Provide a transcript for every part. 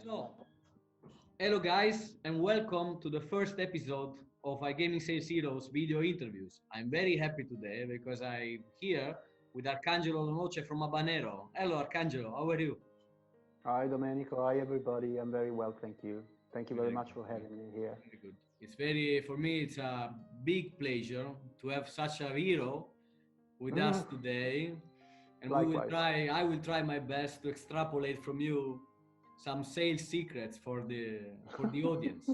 So, hello guys, and welcome to the first episode of iGaming Sales Heroes video interviews. I'm very happy today because I'm here with Arcangelo Lonoce from Habanero. Hello Arcangelo, how are you? Hi Domenico, hi everybody. I'm very well, thank you. Thank you very Very much good, for having me here. very good. For me, it's a big pleasure to have such a hero with us today. And Likewise. I will try my best to extrapolate from you some sales secrets for the audience.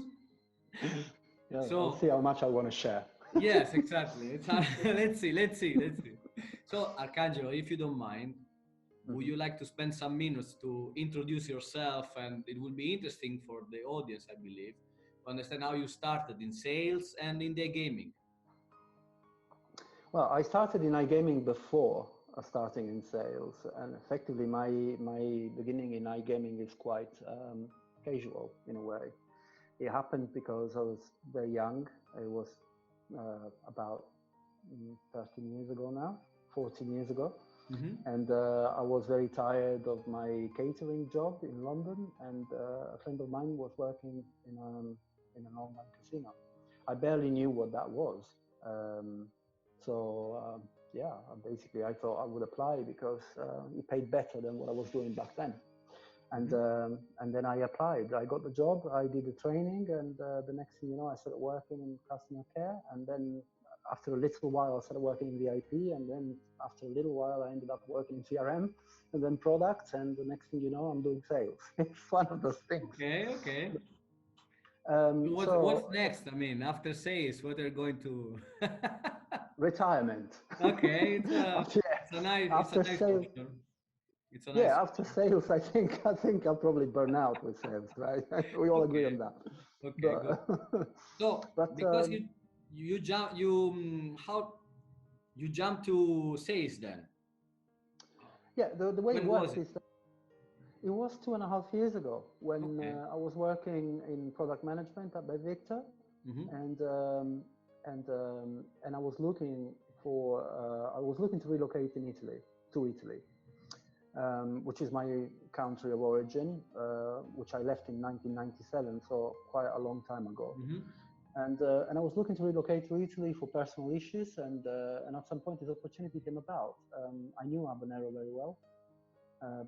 Yeah, I'll So see how much I want to share. yes, exactly. Let's see. So, Arcangelo, if you don't mind, would you like to spend some minutes to introduce yourself? And it will be interesting for the audience, I believe, to understand how you started in sales and in the gaming. Well, I started in iGaming before starting in sales, and effectively my beginning in iGaming is quite casual in a way. It happened because I was very young. It was about 13 years ago now, 14 years ago. And I was very tired of my catering job in London, and a friend of mine was working in an online casino. I barely knew what that was. Basically I thought I would apply because it paid better than what I was doing back then. And then I applied. I got the job. I did the training, and the next thing you know, I started working in customer care. And then after a little while, I started working in VIP. And then after a little while, I ended up working in CRM, and then products. And the next thing you know, I'm doing sales. It's one of those things. Okay. What's next? I mean, after sales, what are going to retirement. Okay, it's a nice sales. option. It's a nice After sales, I think I'll probably burn out with sales, right? We all agree on that. Okay, good. So, because you jump to sales then? Yeah, the way When it works was it? is that it was 2.5 years ago when I was working in product management at Victor, and I was looking to relocate to Italy. Which is my country of origin, which I left in 1997, so quite a long time ago. And I was looking to relocate to Italy for personal issues, and at some point this opportunity came about. I knew Habanero very well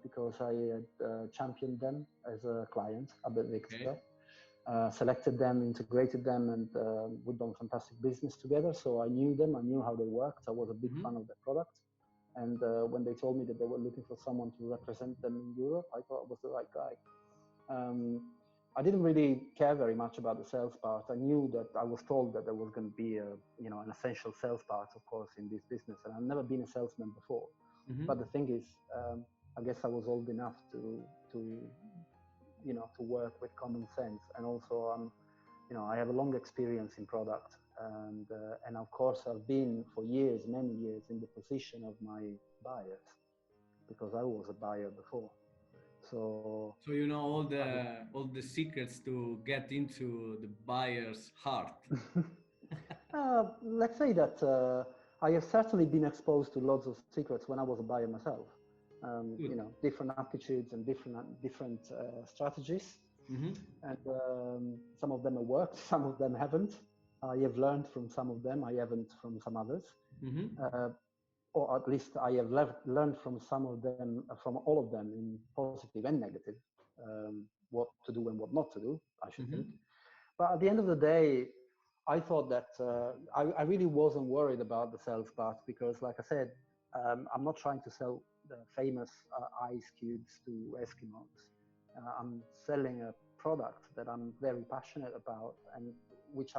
because I had championed them as a client at Victor. Selected them, integrated them, and we've done fantastic business together. So I knew them, I knew how they worked. I was a big fan of their product. And when they told me that they were looking for someone to represent them in Europe, I thought I was the right guy. I didn't really care very much about the sales part. I knew that I was told that there was going to be an essential sales part, of course, in this business. And I've never been a salesman before. But the thing is, I guess I was old enough to work with common sense. And also, I have a long experience in product. And of course, I've been for years, many years, in the position of my buyers because I was a buyer before. So you know all the secrets to get into the buyer's heart. Let's say that I have certainly been exposed to lots of secrets when I was a buyer myself. Different aptitudes and different strategies, and some of them have worked, some of them haven't. I have learned from some of them. I haven't from some others, or at least I have learned from some of them, from all of them, in positive and negative, what to do and what not to do, I should think. But at the end of the day, I thought that I really wasn't worried about the sales part because, like I said, I'm not trying to sell the famous ice cubes to Eskimos. I'm selling a product that I'm very passionate about and which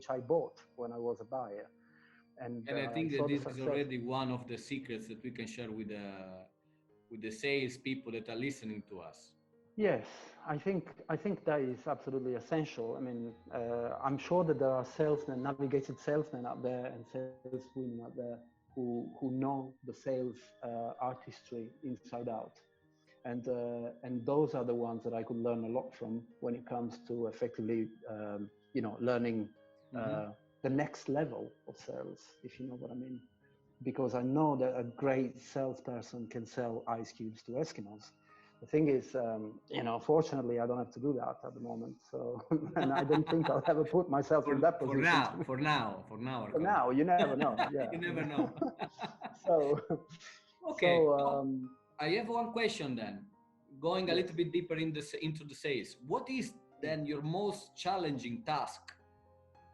I bought when I was a buyer. And I think that this is already one of the secrets that we can share with the sales people that are listening to us. Yes, I think that is absolutely essential. I mean, I'm sure that there are salesmen, navigated salesmen out there and saleswomen out there who know the sales artistry inside out. And those are the ones that I could learn a lot from when it comes to effectively, learning the next level of sales, if you know what I mean. Because I know that a great salesperson can sell ice cubes to Eskimos, The thing is, fortunately, I don't have to do that at the moment. So, and I don't think I'll ever put myself in that For position. now, for now, for now, For Arcangelo. now, you never know. Yeah. You never know. So, Okay. so I have one question then. Going a yes. little bit deeper into the sales, what is then your most challenging task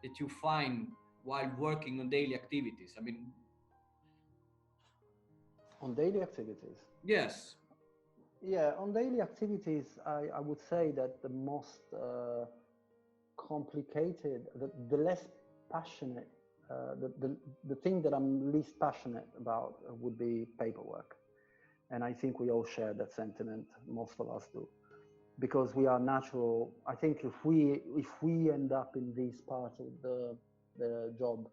that you find while working on daily activities? I mean, On daily activities. yes. Yeah, on daily activities, I would say that the most complicated, the less passionate, the thing that I'm least passionate about would be paperwork. And I think we all share that sentiment, most of us do. Because we are natural. I think if we end up in this part of the job,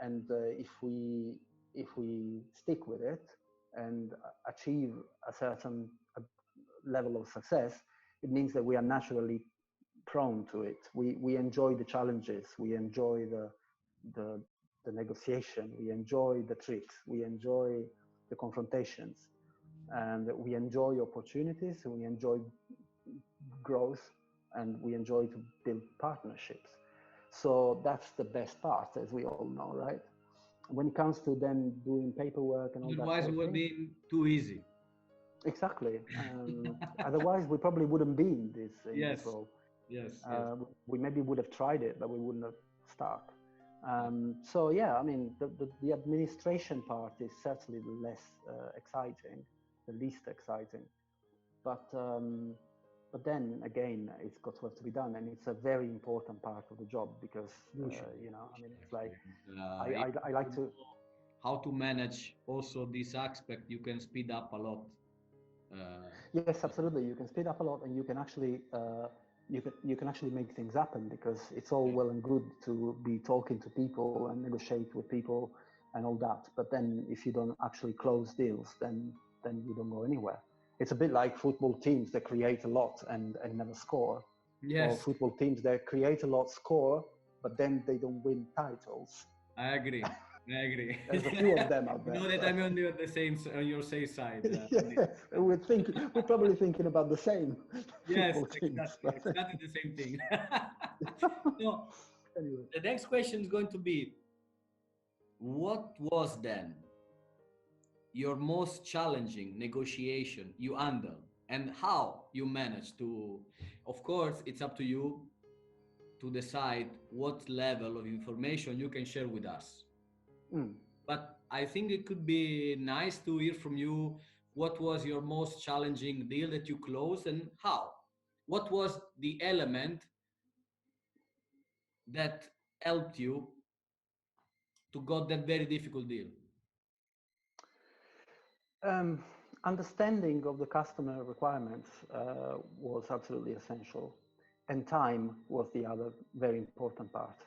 and if we stick with it and achieve a certain level of success, it means that we are naturally prone to it. We enjoy the challenges, we enjoy the the negotiation, we enjoy the tricks, we enjoy the confrontations, and we enjoy opportunities, we enjoy growth, and we enjoy to build partnerships. So that's the best part, as we all know, right? When it comes to then doing paperwork and all that Otherwise, sort it of will thing, be too easy. exactly. Otherwise, we probably wouldn't be in this Yes, role. yes, yes. We maybe would have tried it, but we wouldn't have stuck. So yeah, I mean, the administration part is certainly the less exciting, the least exciting. But then again, it's got to have to be done, and it's a very important part of the job because Crucial. I mean, it's like If I like you to. know how to manage also this aspect, you can speed up a lot. Uh, Yes, absolutely. You can speed up a lot, and you can actually you can actually make things happen because it's all well and good to be talking to people and negotiate with people and all that. But then if you don't actually close deals, then you don't go anywhere. It's a bit like football teams that create a lot and never score, or yes, football teams that create a lot, score, but then they don't win titles. I agree. I agree. There's a few of them out You there. know that I'm on the same on your safe side. On this. Yeah, we're probably thinking about the same Yes, football teams. exactly, exactly the same thing. No, Anyway. the next question is going to be, what was then your most challenging negotiation you handled, and how you managed to? Of course, it's up to you to decide what level of information you can share with us. Mm. But I think it could be nice to hear from you, what was your most challenging deal that you closed and how? What was the element that helped you to got that very difficult deal? Um, Understanding of the customer requirements was absolutely essential, and time was the other very important part.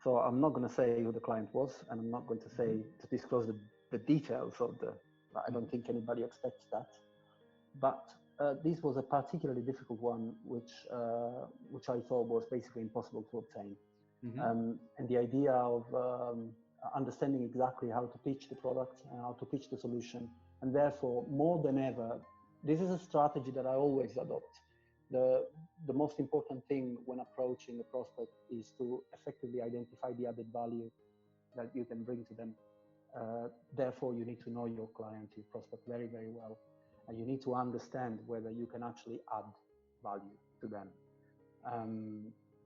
So I'm not going to say who the client was, and I'm not going to say to disclose the details of the. I don't think anybody expects that, but this was a particularly difficult one, which I thought was basically impossible to obtain. And the idea of understanding exactly how to pitch the product and how to pitch the solution, and therefore more than ever, this is a strategy that I always adopt. The most important thing when approaching a prospect is to effectively identify the added value that you can bring to them. Therefore, you need to know your client, your prospect very, very well, and you need to understand whether you can actually add value to them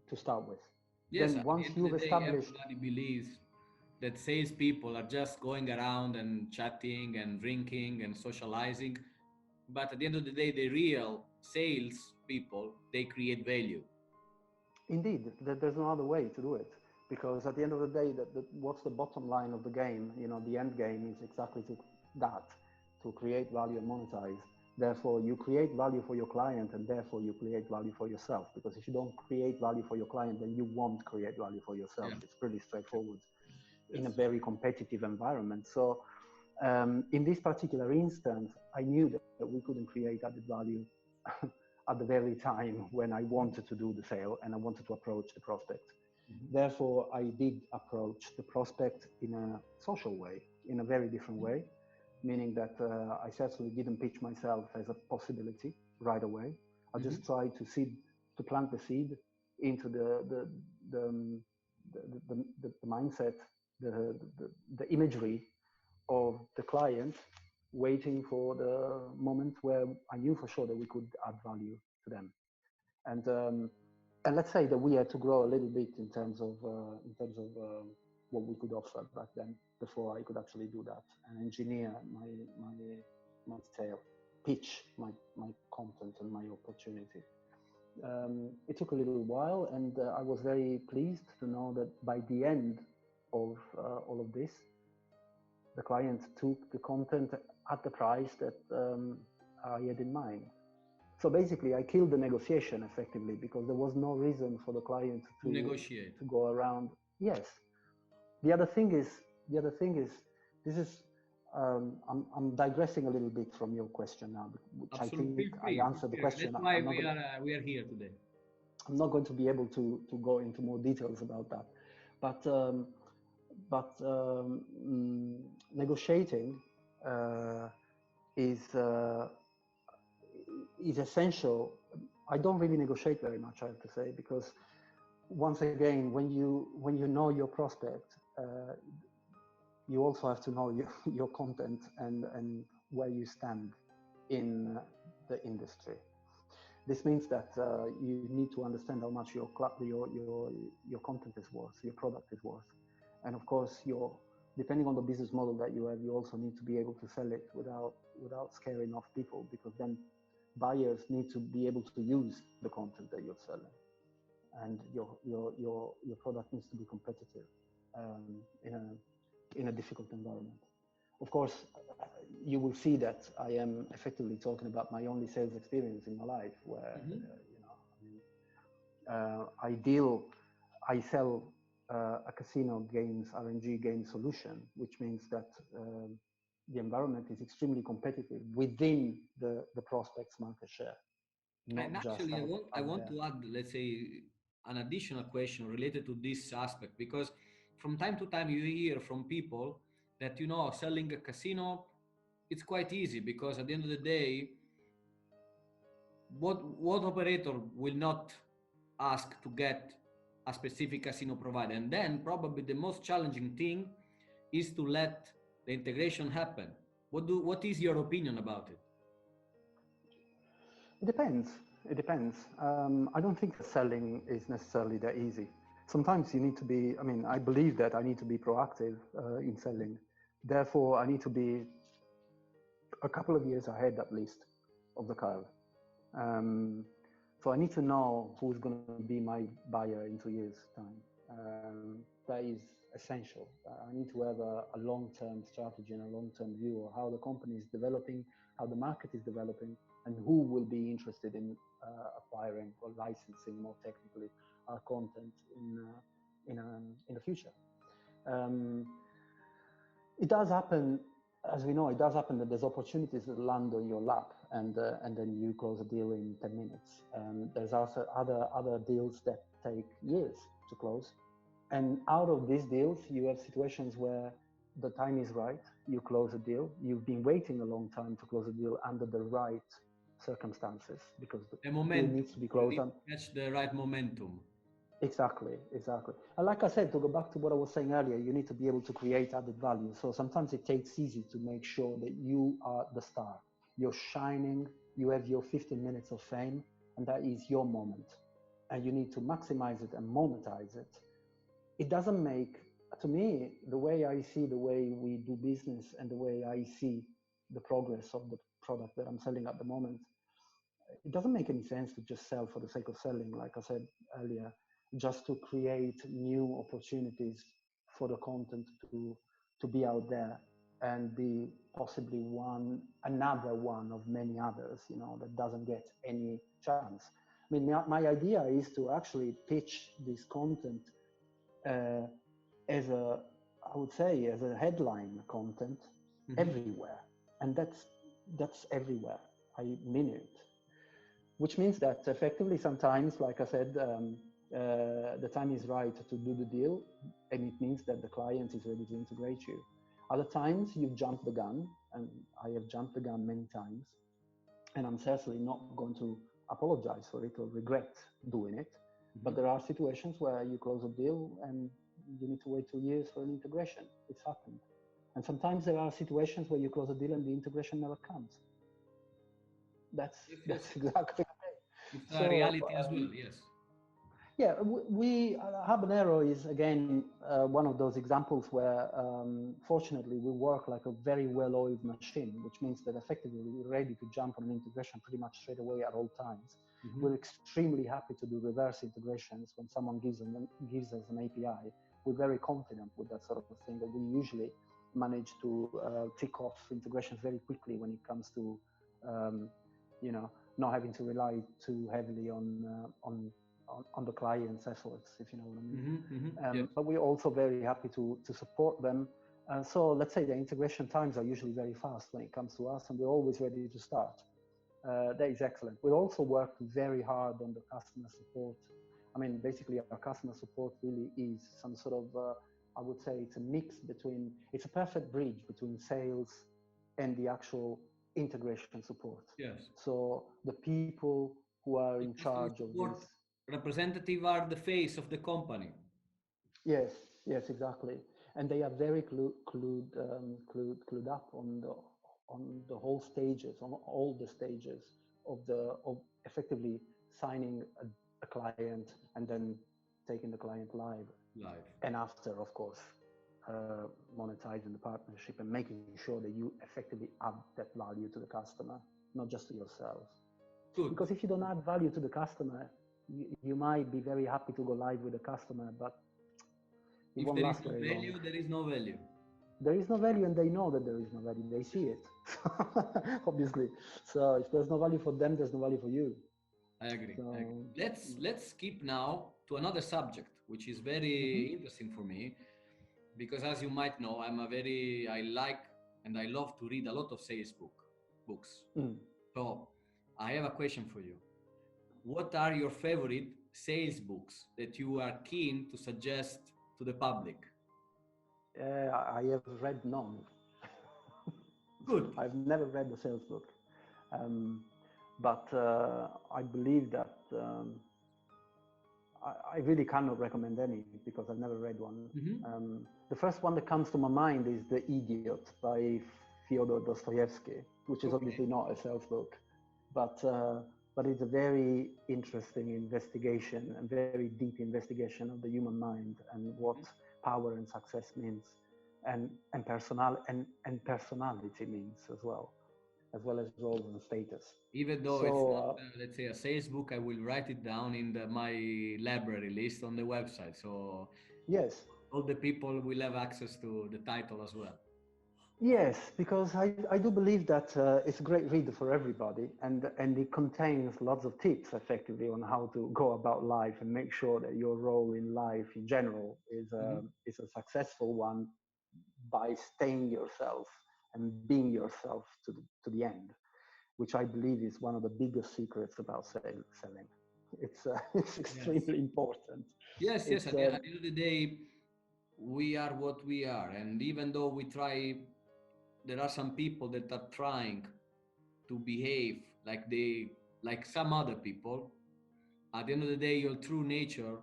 to start with. Yes, Then at the once end of you've the day, established. everybody believes that salespeople are just going around and chatting and drinking and socializing. But at the end of the day, the real sales people, they create value. Indeed, there's no other way to do it, because at the end of the day, what's the bottom line of the game? The end game is exactly to create value and monetize. Therefore, you create value for your client, and therefore you create value for yourself. Because if you don't create value for your client, then you won't create value for yourself. Yeah. It's pretty straightforward in a Yes. very competitive environment. So, in this particular instance, I knew that we couldn't create added value at the very time when I wanted to do the sale and I wanted to approach the prospect. Therefore, I did approach the prospect in a social way, in a very different way. meaning that I certainly didn't pitch myself as a possibility right away. I just tried to plant the seed into the mindset, the imagery of the client, waiting for the moment where I knew for sure that we could add value to them. And let's say that we had to grow a little bit in terms of what we could offer back then before I could actually do that and engineer my sale, pitch my content and my opportunity. It took a little while, and I was very pleased to know that by the end of all of this, the client took the content at the price that I had in mind. So basically, I killed the negotiation effectively because there was no reason for the client to negotiate, to go around. Yes. The other thing is, this is. I'm digressing a little bit from your question now, which absolutely. I think I answered the question. That's why we are here today. I'm not going to be able to go into more details about that, but negotiating is essential. I don't really negotiate very much, I have to say, because once again, when you know your prospect, you also have to know your content and where you stand in the industry. This means that you need to understand how much your content is worth, your product is worth, and of course, depending on the business model that you have, you also need to be able to sell it without scaring off people, because then buyers need to be able to use the content that you're selling, and your product needs to be competitive in a difficult environment. Of course, you will see that I am effectively talking about my only sales experience in my life, where I sell a casino games RNG game solution, which means that the environment is extremely competitive within the prospect's market share. And actually, I want to add, let's say, an additional question related to this aspect, because from time to time you hear from people that, selling a casino, it's quite easy, because at the end of the day, what operator will not ask to get a specific casino provider? And then probably the most challenging thing is to let the integration happen. What is your opinion about it? It depends. It depends. I don't think the selling is necessarily that easy. Sometimes you need to be, I believe that I need to be proactive in selling. Therefore, I need to be a couple of years ahead, at least, of the curve. So I need to know who's going to be my buyer in 2 years' time. That is essential. I need to have a long-term strategy and a long-term view of how the company is developing, how the market is developing, and who will be interested in acquiring or licensing, more technically, our content in the future. It does happen, as we know, it does happen that there's opportunities that land on your lap, and then you close a deal in 10 minutes. There's also other deals that take years to close. And out of these deals, you have situations where the time is right, you close a deal. You've been waiting a long time to close a deal under the right circumstances, because the deal needs to be closed. Catch the right momentum. Exactly. And like I said, to go back to what I was saying earlier, you need to be able to create added value. So sometimes it takes easy to make sure that you are the star. You're shining, you have your 15 minutes of fame, and that is your moment. And you need to maximize it and monetize it. It doesn't make, to me, the way I see the way we do business and the way I see the progress of the product that I'm selling at the moment, it doesn't make any sense to just sell for the sake of selling, like I said earlier, just to create new opportunities for the content to be out there and be possibly another one of many others, that doesn't get any chance. My idea is to actually pitch this content as a headline content everywhere, and that's everywhere. I mean it. Which means that effectively sometimes, like I said, the time is right to do the deal, and it means that the client is ready to integrate you. Other times you've jumped the gun, and I have jumped the gun many times, and I'm certainly not going to apologize for it or regret doing it. But there are situations where you close a deal and you need to wait 2 years for an integration. It's happened. And sometimes there are situations where you close a deal and the integration never comes. That's exactly it. It's a reality as well, yes. Yeah, Habanero is again one of those examples where, fortunately, we work like a very well-oiled machine, which means that effectively we're ready to jump on an integration pretty much straight away at all times. We're extremely happy to do reverse integrations when someone gives us an API. We're very confident with that sort of thing, that we usually manage to tick off integrations very quickly when it comes to, not having to rely too heavily on the client's efforts, if you know what I mean. Yes. But we're also very happy to support them. So let's say the integration times are usually very fast when it comes to us, and we're always ready to start. That is excellent. We also worked very hard on the customer support. I mean, basically our customer support really is some sort of, I would say it's a mix between, it's a perfect bridge between sales and the actual integration support. Yes. So the people who are in charge of this representative are the face of the company. Yes, exactly, and they are very clued up on the whole stages, on all the stages of effectively signing a client and then taking the client live, and after, of course, monetizing the partnership and making sure that you effectively add that value to the customer, not just to yourself. Good. Because if you don't add value to the customer, you might be very happy to go live with a customer, but it won't last very long. If there is no value, there is no value, and they know that there is no value. They see it, obviously. So if there's no value for them, there's no value for you. I agree. Let's skip now to another subject, which is very interesting for me, because as you might know, I like and I love to read a lot of sales books. So I have a question for you. What are your favorite sales books that you are keen to suggest to the public? I have read none. Good. I've never read a sales book. But I believe that I really cannot recommend any because I've never read one. The first one that comes to my mind is The Idiot by Fyodor Dostoevsky, which is obviously not a sales book, but it's a very interesting investigation and very deep investigation of the human mind and what power and success means, and personality means as well as roles and status. Even though it's not, let's say, a sales book, I will write it down in my library list on the website. So yes, all the people will have access to the title as well. Yes, because I do believe that it's a great read for everybody, and it contains lots of tips effectively on how to go about life and make sure that your role in life in general is a successful one by staying yourself and being yourself to the end, which I believe is one of the biggest secrets about selling. It's extremely important. Yes. At the end of the day, we are what we are, and even though we try. There are some people that are trying to behave like some other people. At the end of the day, your true nature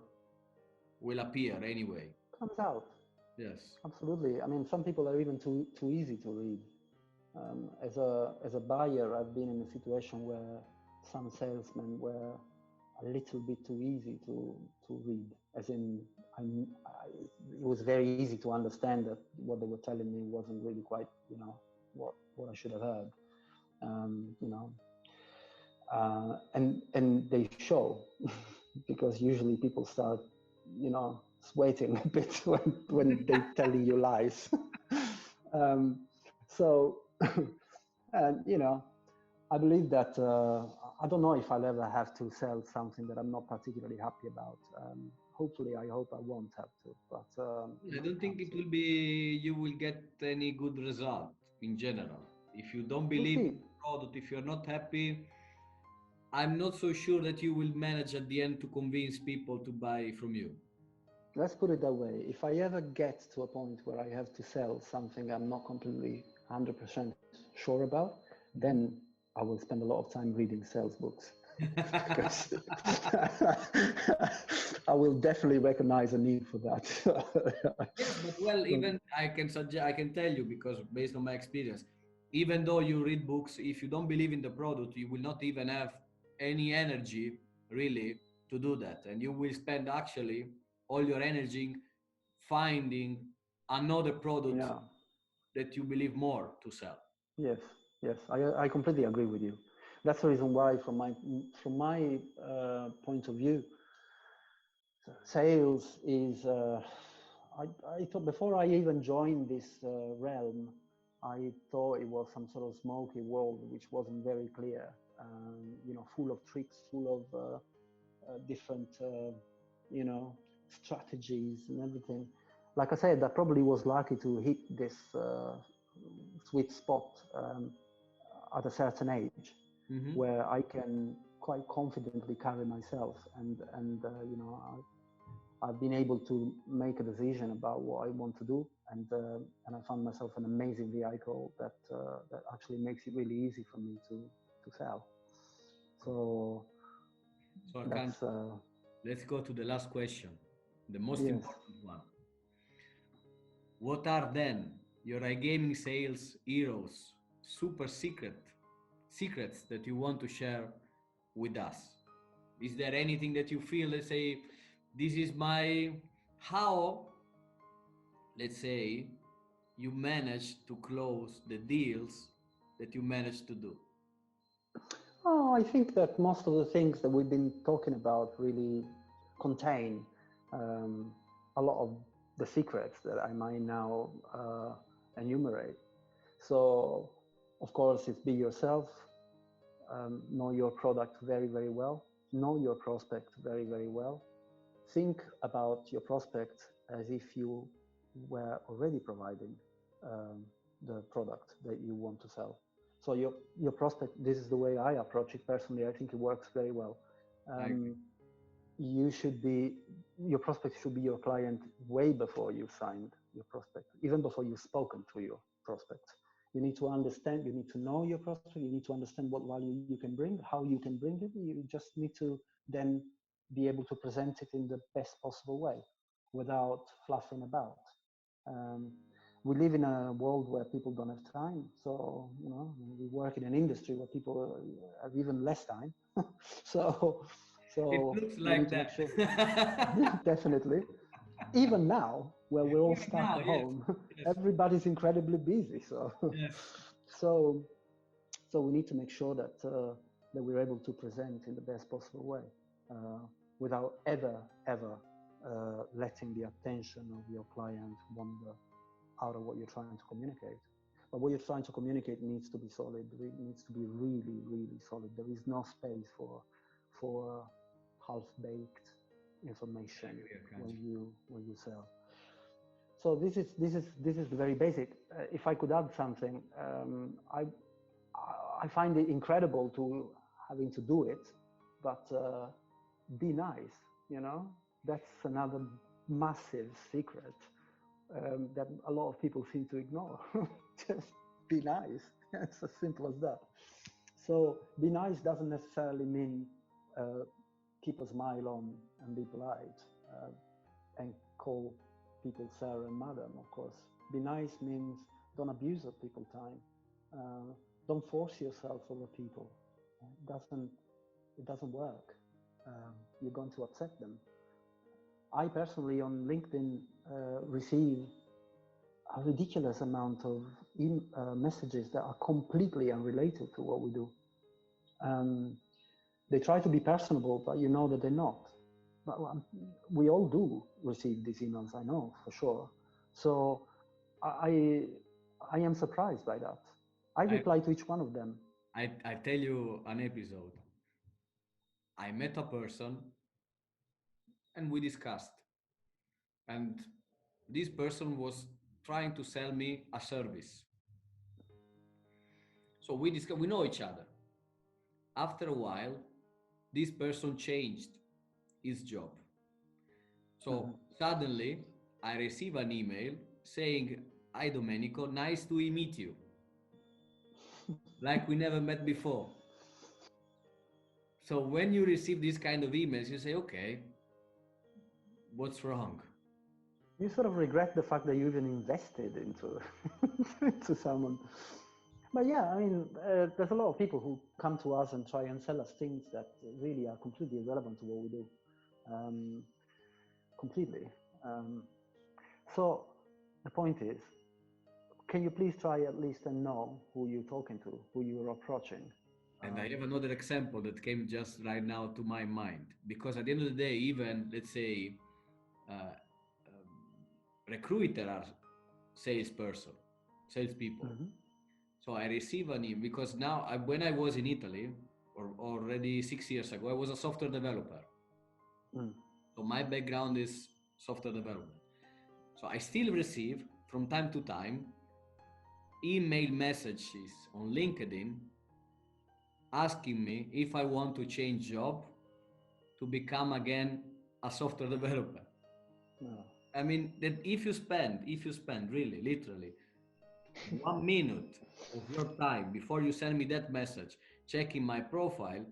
will appear anyway. Comes out. Yes. Absolutely. I mean, some people are even too easy to read. As a buyer, I've been in a situation where some salesmen were a little bit too easy to read. As in, it was very easy to understand that what they were telling me wasn't really quite, what I should have heard. And they show because usually people start, sweating a bit when they're telling you lies. So, and I believe that I don't know if I'll ever have to sell something that I'm not particularly happy about. I hope I won't have to. But I don't think it will be. You will get any good result in general if you don't believe in the product. If you're not happy, I'm not so sure that you will manage at the end to convince people to buy from you. let's put it that way. If I ever get to a point where I have to sell something I'm not completely 100% sure about, then I will spend a lot of time reading sales books because I will definitely recognize a need for that. Yes, but well, even I can suggest, I can tell you because based on my experience, even though you read books, if you don't believe in the product, you will not even have any energy really to do that, and you will spend actually all your energy finding another product Yeah. that you believe more to sell. Yes, yes, I completely agree with you. That's the reason why, from my point of view, sales is. I thought before I even joined this realm, I thought it was some sort of smoky world which wasn't very clear. Full of tricks, full of different, strategies and everything. Like I said, I probably was lucky to hit this sweet spot at a certain age, Hmm. where I can quite confidently carry myself, I've been able to make a decision about what I want to do, and I found myself an amazing vehicle that actually makes it really easy for me to sell. So So I can that's let's go to the last question, the most yes. important one. What are then your iGaming sales heroes, super secrets that you want to share with us? Is there anything that you feel, let's say, this is my how, let's say, you managed to close the deals that you managed to do? Oh, I think that most of the things that we've been talking about really contain um, a lot of the secrets that I might now enumerate. So, of course, it's be yourself, know your product very, very well, know your prospect very, very well. Think about your prospect as if you were already providing um, the product that you want to sell. So your prospect, this is the way I approach it personally. I think it works very well. I agree. Um, you should be your prospect should be your client way before you signed your prospect, even before you've spoken to your prospect. You need to understand, you need to know your prospect, you need to understand what value you can bring, how you can bring it. You just need to then be able to present it in the best possible way without fluffing about. um, we live in a world where people don't have time, so we work in an industry where people have even less time. so It so looks we need like to make that. sure. Definitely. Even now, where we're all Even stuck now, at yes, home, yes, everybody's incredibly busy. So, yes. so, so we need to make sure that we're able to present in the best possible way, uh, without ever letting the attention of your client wander out of what you're trying to communicate. But what you're trying to communicate needs to be solid. It needs to be really, really solid. There is no space for half-baked I information agree, when Arcangelo. you sell. So this is the very basic. If I could add something, I find it incredible to having to do it, but be nice. That's another massive secret that a lot of people seem to ignore. Just be nice. It's as simple as that. So be nice doesn't necessarily mean uh, keep a smile on and be polite and call people sir and madam. Of course, be nice means don't abuse of people's time. Don't force yourself over people. It doesn't work. You're going to upset them. I personally on LinkedIn receive a ridiculous amount of messages that are completely unrelated to what we do. Um, they try to be personable, but you know that they're not. But we all do receive these emails, I know for sure. So I, I am surprised by that. I I, reply to each one of them. I tell you an episode. I met a person and we discussed. And this person was trying to sell me a service. So we know each other. After a while, this person changed his job. So Mhm. Suddenly, I receive an email saying, "Hi Domenico, nice to meet you. Like we never met before." So when you receive these kind of emails, you say, okay, what's wrong? You sort of regret the fact that you even invested into into someone. But yeah, I mean, there's a lot of people who come to us and try and sell us things that really are completely irrelevant to what we do. Um, Completely. Um, so the point is, can you please try at least and know who you're talking to, who you're approaching? And I have another example that came just right now to my mind. Because at the end of the day, even let's say recruiter are salesperson, salespeople. Mhm. So I receive an email because now when I was in Italy, or already 6 years ago, I was a software developer. Mm. So my background is software development. So I still receive from time to time email messages on LinkedIn asking me if I want to change job to become again a software developer. No. I mean that if you spend really literally 1 minute of your time before you send me that message, checking my profile,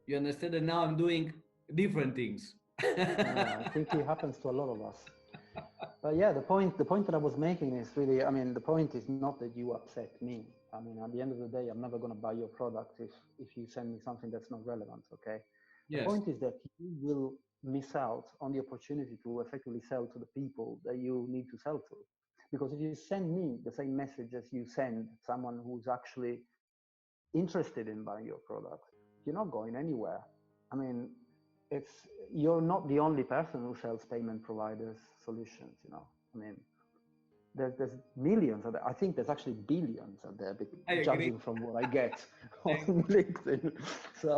you understand that now I'm doing different things. I think it happens to a lot of us. But yeah, the point that I was making is really, I mean, the point is not that you upset me. I mean, at the end of the day, I'm never going to buy your product if you send me something that's not relevant. Okay. The Yes. point is that you will miss out on the opportunity to effectively sell to the people that you need to sell to. Because if you send me the same message as you send someone who's actually interested in buying your product, you're not going anywhere. I mean, it's you're not the only person who sells payment providers solutions. I mean, there's millions of I think there's actually billions out there, I agree. judging from what I get I on LinkedIn. So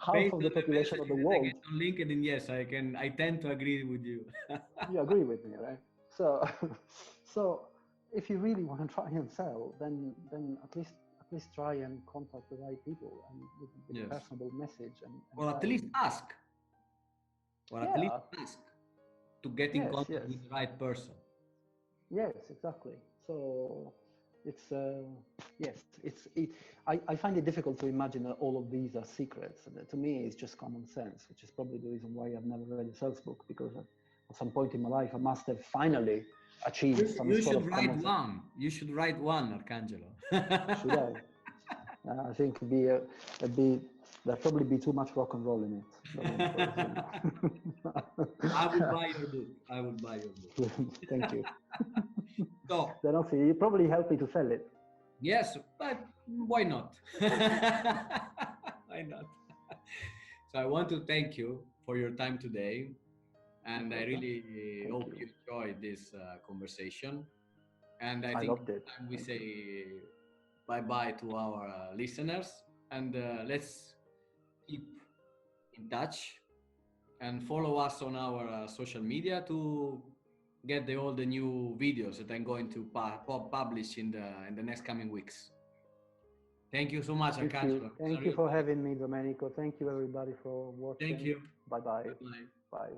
half Based of on the the population of messages the that I world, get on LinkedIn, yes, I tend to agree with you. you agree with me, right? So so if you really want to try and sell, then at least try and contact the right people and with a Yes. personable message and Or at try least and ask. Or at least yeah, ask to get in yes, contact yes, with the right person. yes, exactly. So it's yes, I find it difficult to imagine that all of these are secrets. To me, it's just common sense, which is probably the reason why I've never read a sales book, because at some point in my life I must have finally achieved some You sort should of write common sense. one. You should write one, Arcangelo. Should I? I think it'd be there'd probably be too much rock and roll in it, Domenico. I would buy your book. I would buy your book. Thank you. So, Then also, you probably help me to sell it. yes, but why not? Why not? So I want to thank you for your time today, and I really Thank hope you. you enjoyed this conversation. And I I think loved it. it's time we Thank you. say bye bye to our listeners, and let's keep in touch and follow us on our social media to get all the new videos that I'm going to publish in the next coming weeks. Thank you so much, Thank you. Arcangelo. It was a Thank you real for pleasure. having me, Domenico. Thank you, everybody, for Thank watching. you. Bye-bye. Bye bye. Bye.